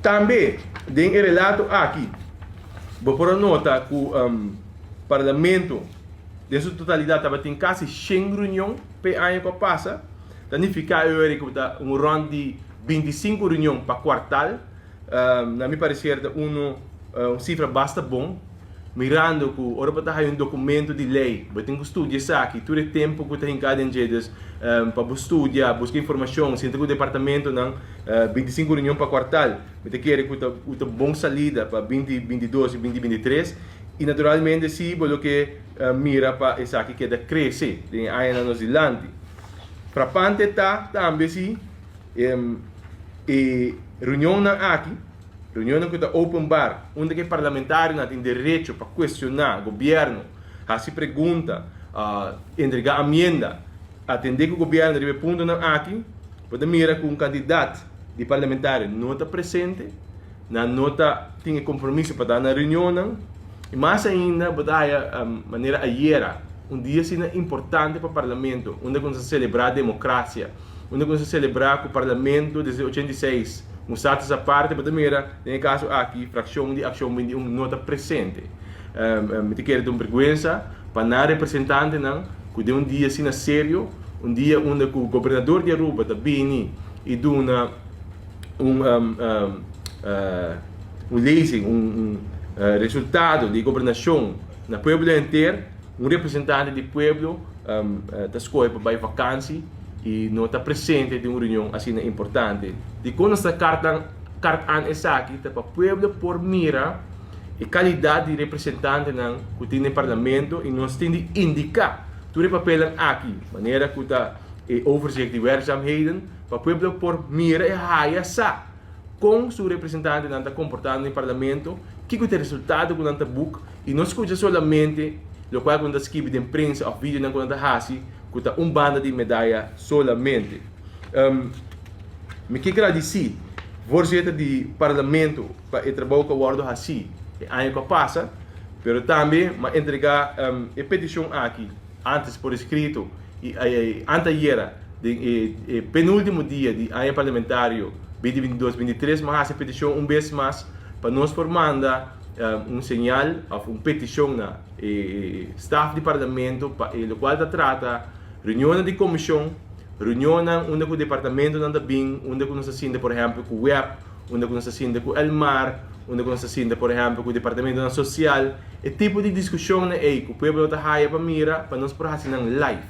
Também, tem relato aqui, vou pôr a nota que o parlamento, de sua totalidade, estava em quase 100 reuniões por ano que passa. Significa que um round de 25 reuniões para quartal. Na minha parecer, uma cifra bastante bom. Mirando que ora para um documento de lei, você tem que estudar aqui, todo o tempo que tem cada dia para estudar, buscar informação, se tem o departamento não 25 reuniões para quartal, você quer que uma boa salida para 2022 e 2023 e naturalmente se você que mira para essa aqui que é crescer em a Nova Zelândia. Para parte tá também se reunião aqui. Reunião que está open bar, onde que parlamentario tem direito para questionar o governo, fazer pergunta, entregar emenda, atender que o governo deve ponto aqui, pode mirar com um candidato de parlamentário não está presente, não está tem compromisso para dar na reunião, e mais ainda, a maneira ayer, dia assim importante para o parlamento, onde se celebrar a democracia, onde se celebrar que o parlamento desde 86 um status à parte, mas também tem caso aqui, fração de ação de nota presente. Me quero ter uma vergonha para não representante não, que de dia assim sério, dia onde o governador de Aruba da Bini e do resultado de governação na pueblo inteiro, representante do pueblo da escolha para vacância e não está presente de uma reunião assim importante. De quando essa carta essa aqui para o povo por mira e qualidade de representante que tem no parlamento e nós temos de indicar tudo o papel aqui, maneira que está overzicht de werkzaamheden para o povo por mira e raia sa com seu representante não está comportando no parlamento que o resultado que não está book e não escuta solamente o qual quando escreve de imprensa ou vídeo não quando está que banda de medalha solamente. Me quero agradecer voorzitter do parlamento para o trabalho que eu assim ano que passa, mas também entregar a petição aqui antes por escrito e anteayer de penúltimo dia de ano parlamentário 2022-2023, mas a petição vez mais para nós formar sinal ou uma petição na staff do parlamento para o qual trata reunião de comissão, reunião onde o departamento não bem, onde nós assina, por exemplo, com o web, onde nós assina com o Elmar, onde nós assina, por exemplo, com o departamento social, e tipo de discussão que o povo está raia para mira, para nós fazer live.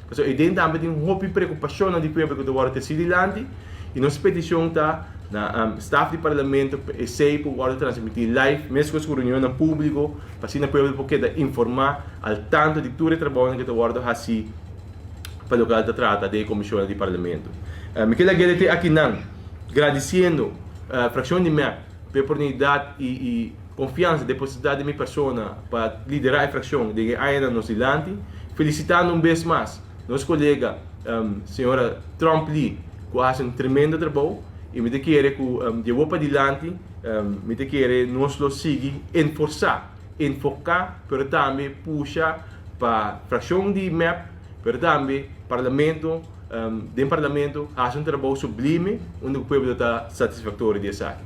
Então, e dentro também tem uma preocupação do povo que está decidindo, e nossa petição está na staff do parlamento, e sei que pode transmitir live, mesmo com a reunião pública, para assim o povo poder informar ao tanto de todo o trabalho que está fazendo para o que se trata da comissão do parlamento. Me quero agradecer aqui agradecendo a fração de MEP pela oportunidade e confiança depositada em minha pessoa para liderar a fração de Aina Nova Zelândia, felicitando vez mais nosso colega, senhora Trump Lee, que faz tremendo trabalho e me quero que de para adiante, me quero nós seguir, enfocar, mas também puxar para a fração de MEP, mas também parlamento, dentro do parlamento, faz trabalho sublime, onde o povo está satisfatório dessa aqui.